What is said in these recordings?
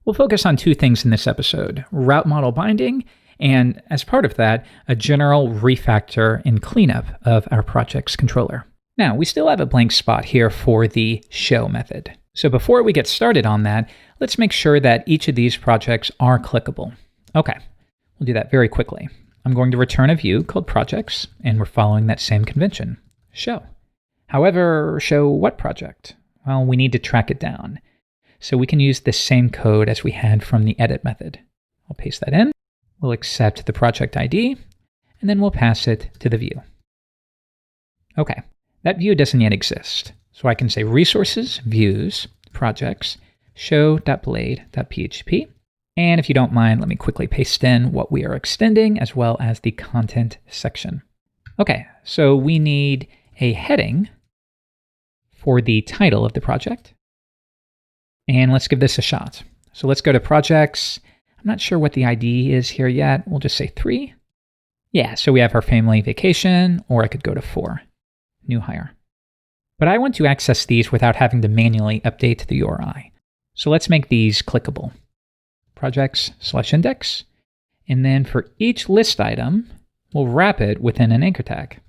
We'll focus on two things in this episode: route model binding, and as part of that, a general refactor and cleanup of our project's controller. Now, we still have a blank spot here for the show method. So before we get started on that, let's make sure that each of these projects are clickable. Okay, we'll do that very quickly. I'm going to return a view called projects, and we're following that same convention, show. However, show what project? Well, we need to track it down. So we can use the same code as we had from the edit method. I'll paste that in. We'll accept the project ID, and then we'll pass it to the view. Okay, that view doesn't yet exist. So I can say resources, views, projects, show.blade.php. And if you don't mind, let me quickly paste in what we are extending as well as the content section. Okay, so we need a heading for the title of the project. And let's give this a shot. So let's go to projects. I'm not sure what the ID is here yet. We'll just say 3. Yeah, so we have our family vacation, or I could go to 4, new hire. But I want to access these without having to manually update the URI. So let's make these clickable. Projects/index. And then for each list item, we'll wrap it within an anchor tag.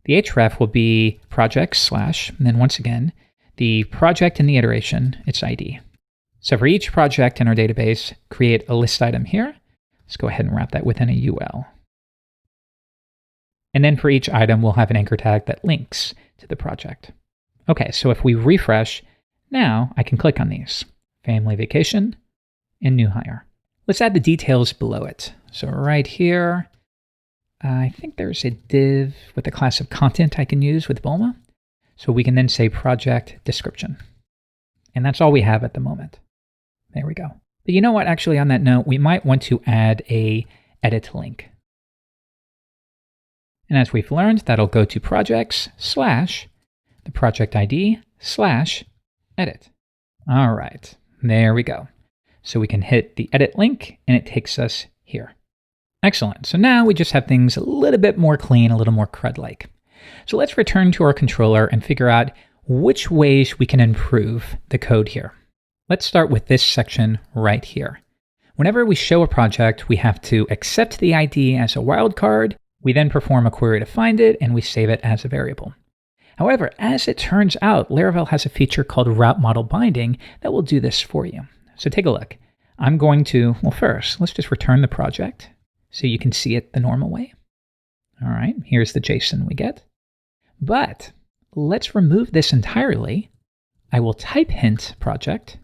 The href will be projects/ and then once again, the project in the iteration, its ID. So for each project in our database, create a list item here. Let's go ahead and wrap that within a UL. And then for each item, we'll have an anchor tag that links to the project. Okay, so if we refresh, now I can click on these: family vacation and new hire. Let's add the details below it. So right here, I think there's a div with a class of content I can use with Bulma. So we can then say project description. And that's all we have at the moment. There we go. But you know what? Actually, on that note, we might want to add a edit link. And as we've learned, that'll go to projects/ the project ID / edit. All right, there we go. So we can hit the edit link and it takes us here. Excellent. So now we just have things a little bit more clean, a little more CRUD-like. So let's return to our controller and figure out which ways we can improve the code here. Let's start with this section right here. Whenever we show a project, we have to accept the ID as a wildcard. We then perform a query to find it, and we save it as a variable. However, as it turns out, Laravel has a feature called route model binding that will do this for you. So take a look. I'm going to, well, first, let's just return the project so you can see it the normal way. All right, here's the JSON we get. But let's remove this entirely. I will type hint project.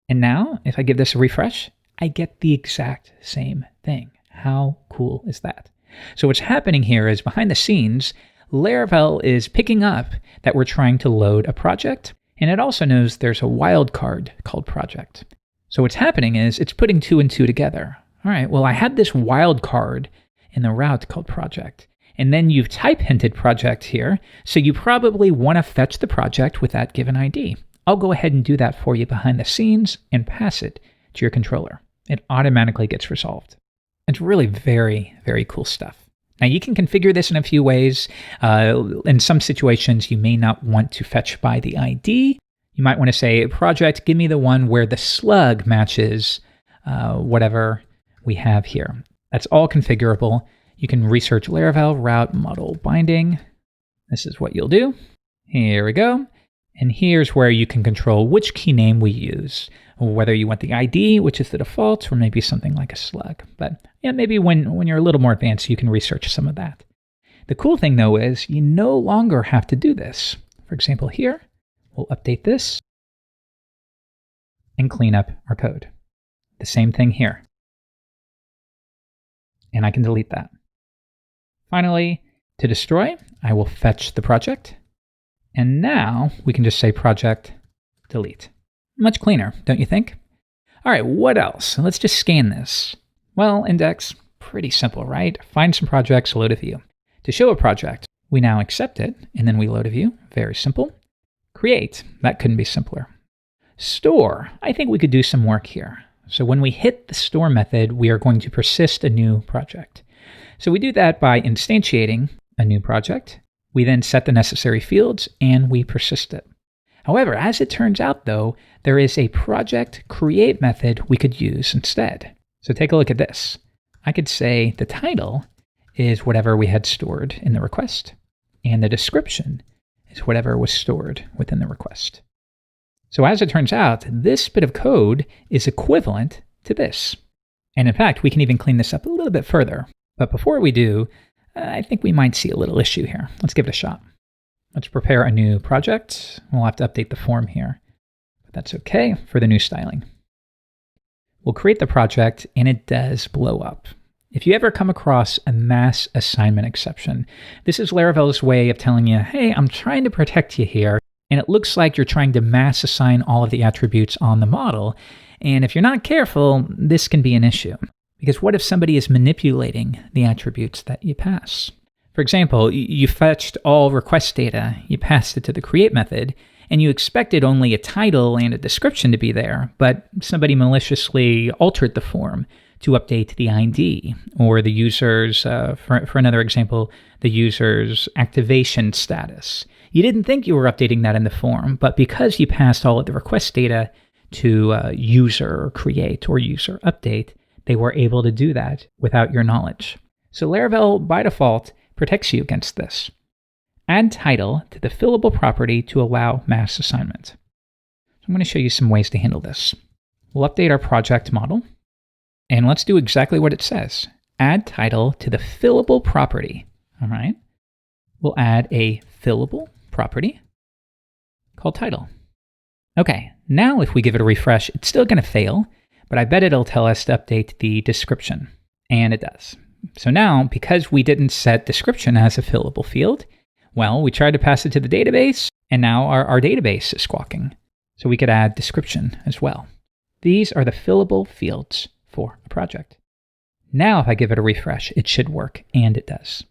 And now, if I give this a refresh, I get the exact same thing. How cool is that? So what's happening here is behind the scenes, Laravel is picking up that we're trying to load a project, and it also knows there's a wildcard called project. So what's happening is it's putting 2 and 2 together. All right, well, I had this wildcard in the route called project, and then you've type hinted project here, so you probably want to fetch the project with that given ID. I'll go ahead and do that for you behind the scenes and pass it to your controller. It automatically gets resolved. It's really very, very cool stuff. Now you can configure this in a few ways. In some situations, you may not want to fetch by the ID. You might want to say, project, give me the one where the slug matches whatever we have here. That's all configurable. You can research Laravel route model binding. This is what you'll do. Here we go. And here's where you can control which key name we use, whether you want the ID, which is the default, or maybe something like a slug. But yeah, maybe when you're a little more advanced, you can research some of that. The cool thing, though, is you no longer have to do this. For example, here, we'll update this and clean up our code. The same thing here. And I can delete that. Finally, to destroy, I will fetch the project. And now we can just say project delete. Much cleaner, don't you think? All right, what else? Let's just scan this. Well, index, pretty simple, right? Find some projects, load a view. To show a project, we now accept it, and then we load a view. Very simple. Create, that couldn't be simpler. Store, I think we could do some work here. So when we hit the store method, we are going to persist a new project. So we do that by instantiating a new project. We then set the necessary fields and we persist it. However, as it turns out though, there is a project create method we could use instead. So take a look at this. I could say the title is whatever we had stored in the request, and the description is whatever was stored within the request. So as it turns out, this bit of code is equivalent to this. And in fact, we can even clean this up a little bit further. But before we do, I think we might see a little issue here. Let's give it a shot. Let's prepare a new project. We'll have to update the form here, but that's okay for the new styling. We'll create the project, and it does blow up. If you ever come across a mass assignment exception, this is Laravel's way of telling you, hey, I'm trying to protect you here, and it looks like you're trying to mass assign all of the attributes on the model. And if you're not careful, this can be an issue. Because what if somebody is manipulating the attributes that you pass? For example, you fetched all request data, you passed it to the create method, and you expected only a title and a description to be there, but somebody maliciously altered the form to update the ID, or the user's, for another example, the user's activation status. You didn't think you were updating that in the form, but because you passed all of the request data to user create or user update, they were able to do that without your knowledge. So Laravel, by default, protects you against this. Add title to the fillable property to allow mass assignment. So I'm going to show you some ways to handle this. We'll update our project model, and let's do exactly what it says. Add title to the fillable property. All right. We'll add a fillable property called title. Okay, now if we give it a refresh, it's still going to fail, but I bet it'll tell us to update the description, and it does. So now, because we didn't set description as a fillable field, well, we tried to pass it to the database, and now our database is squawking. So we could add description as well. These are the fillable fields for a project. Now, if I give it a refresh, it should work, and it does.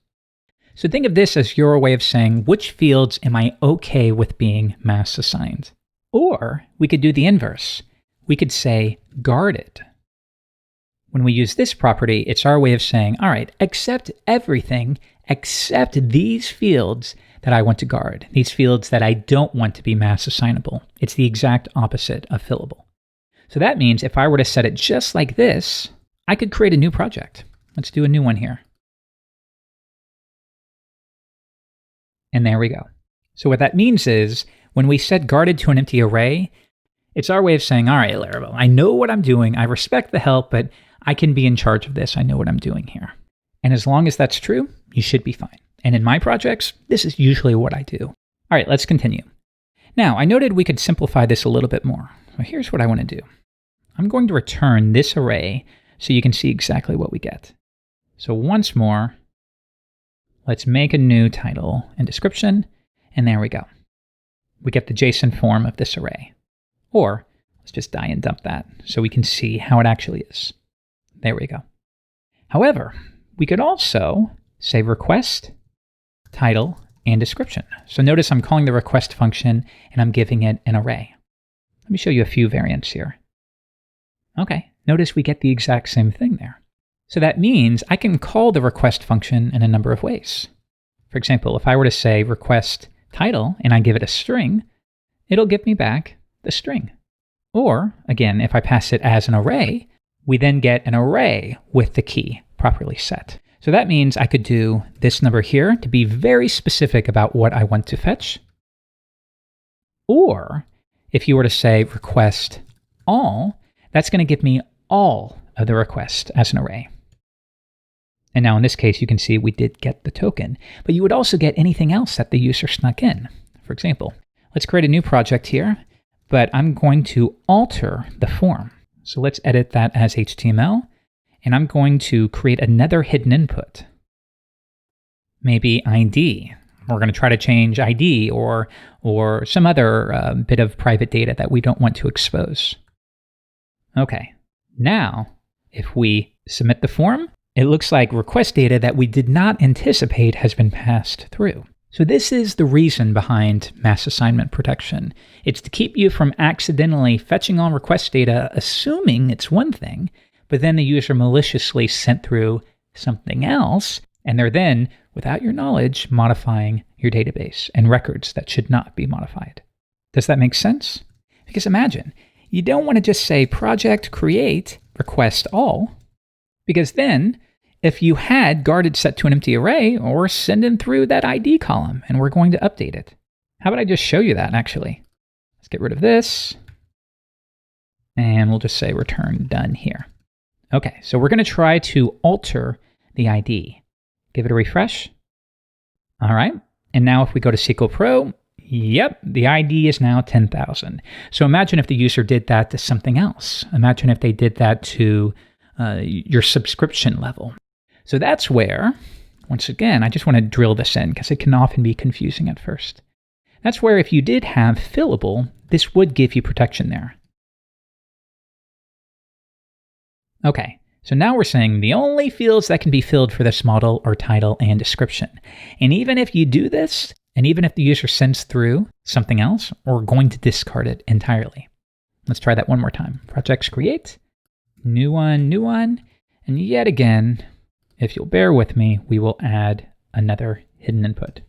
So think of this as your way of saying, which fields am I okay with being mass assigned? Or we could do the inverse. We could say guarded. When we use this property, it's our way of saying, all right, accept everything except these fields that I want to guard, these fields that I don't want to be mass assignable. It's the exact opposite of fillable. So that means if I were to set it just like this, I could create a new project. Let's do a new one here. And there we go. So what that means is when we set guarded to an empty array, it's our way of saying, all right, Laravel, I know what I'm doing. I respect the help, but I can be in charge of this. I know what I'm doing here. And as long as that's true, you should be fine. And in my projects, this is usually what I do. All right, let's continue. Now, I noted we could simplify this a little bit more. So here's what I want to do. I'm going to return this array so you can see exactly what we get. So once more, let's make a new title and description, and there we go. We get the JSON form of this array. Or let's just die and dump that so we can see how it actually is. There we go. However, we could also say request, title, and description. So notice I'm calling the request function and I'm giving it an array. Let me show you a few variants here. Okay, notice we get the exact same thing there. So that means I can call the request function in a number of ways. For example, if I were to say request title and I give it a string, it'll give me back the string. Or, again, if I pass it as an array, we then get an array with the key properly set. So that means I could do this number here to be very specific about what I want to fetch. Or if you were to say request all, that's going to give me all of the request as an array. And now in this case, you can see we did get the token, but you would also get anything else that the user snuck in. For example, let's create a new project here, but I'm going to alter the form. So let's edit that as HTML, and I'm going to create another hidden input. Maybe ID. We're going to try to change ID or some other bit of private data that we don't want to expose. Okay, now if we submit the form, it looks like request data that we did not anticipate has been passed through. So this is the reason behind mass assignment protection. It's to keep you from accidentally fetching all request data, assuming it's one thing, but then the user maliciously sent through something else, and they're then, without your knowledge, modifying your database and records that should not be modified. Does that make sense? Because imagine, you don't want to just say project create request all, because then if you had guarded set to an empty array, or sending through that ID column, and we're going to update it. How about I just show you that actually? Let's get rid of this. And we'll just say return done here. Okay, so we're going to try to alter the ID. Give it a refresh. All right, and now if we go to SQL Pro, yep, the ID is now 10,000. So imagine if the user did that to something else. Imagine if they did that to your subscription level. So that's where, once again, I just want to drill this in because it can often be confusing at first. That's where if you did have fillable, this would give you protection there. Okay, so now we're saying the only fields that can be filled for this model are title and description. And even if you do this, and even if the user sends through something else, we're going to discard it entirely. Let's try that one more time. Projects create, new one, and yet again, if you'll bear with me, we will add another hidden input.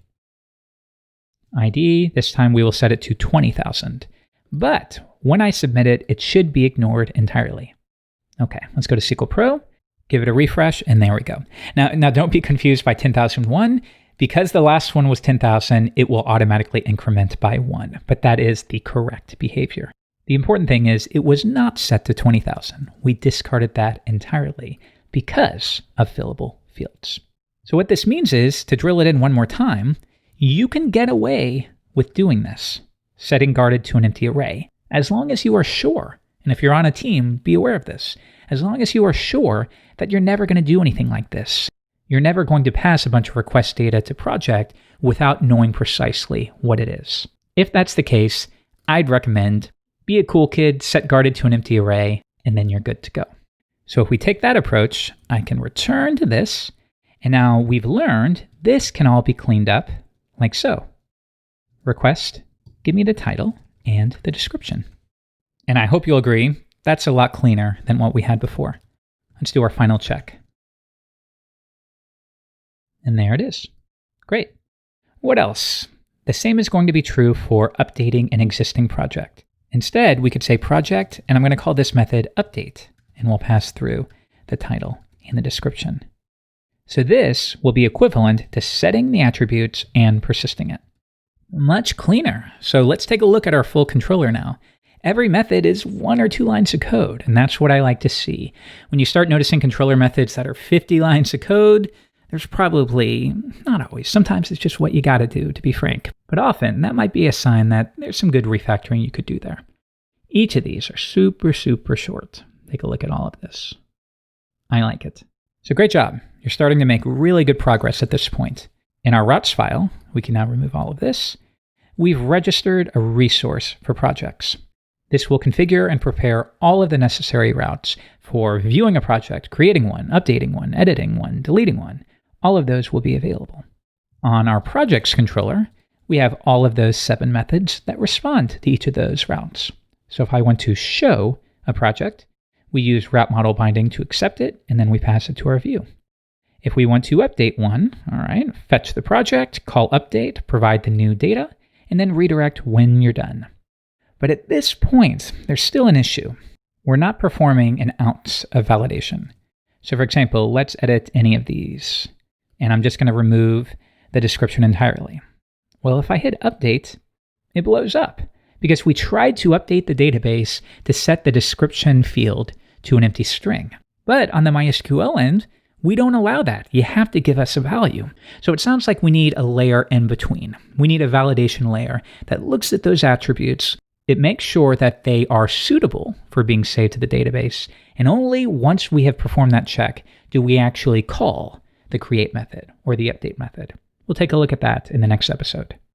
ID, this time we will set it to 20,000. But when I submit it, it should be ignored entirely. Okay, let's go to SQL Pro, give it a refresh, and there we go. Now don't be confused by 10,001. Because the last one was 10,000, it will automatically increment by 1, but that is the correct behavior. The important thing is it was not set to 20,000. We discarded that entirely because of fillable fields. So what this means is, to drill it in one more time, you can get away with doing this, setting guarded to an empty array, as long as you are sure. And if you're on a team, be aware of this. As long as you are sure that you're never going to do anything like this. You're never going to pass a bunch of request data to project without knowing precisely what it is. If that's the case, I'd recommend be a cool kid, set guarded to an empty array, and then you're good to go. So if we take that approach, I can return to this, and now we've learned this can all be cleaned up like so. Request, give me the title and the description. And I hope you'll agree, that's a lot cleaner than what we had before. Let's do our final check. And there it is. Great. What else? The same is going to be true for updating an existing project. Instead, we could say project, and I'm going to call this method update, and we'll pass through the title and the description. So this will be equivalent to setting the attributes and persisting it. Much cleaner. So let's take a look at our full controller now. Every method is 1 or 2 lines of code, and that's what I like to see. When you start noticing controller methods that are 50 lines of code, there's probably, not always, sometimes it's just what you got to do, to be frank. But often, that might be a sign that there's some good refactoring you could do there. Each of these are super, super short. Take a look at all of this. I like it. So great job. You're starting to make really good progress at this point. In our routes file, we can now remove all of this. We've registered a resource for projects. This will configure and prepare all of the necessary routes for viewing a project, creating one, updating one, editing one, deleting one. All of those will be available. On our projects controller, we have all of those 7 methods that respond to each of those routes. So if I want to show a project, we use route model binding to accept it, and then we pass it to our view. If we want to update one, all right, fetch the project, call update, provide the new data, and then redirect when you're done. But at this point, there's still an issue. We're not performing an ounce of validation. So for example, let's edit any of these. And I'm just going to remove the description entirely. Well, if I hit update, it blows up because we tried to update the database to set the description field to an empty string. But on the MySQL end, we don't allow that. You have to give us a value. So it sounds like we need a layer in between. We need a validation layer that looks at those attributes. It makes sure that they are suitable for being saved to the database. And only once we have performed that check do we actually call the create method or the update method. We'll take a look at that in the next episode.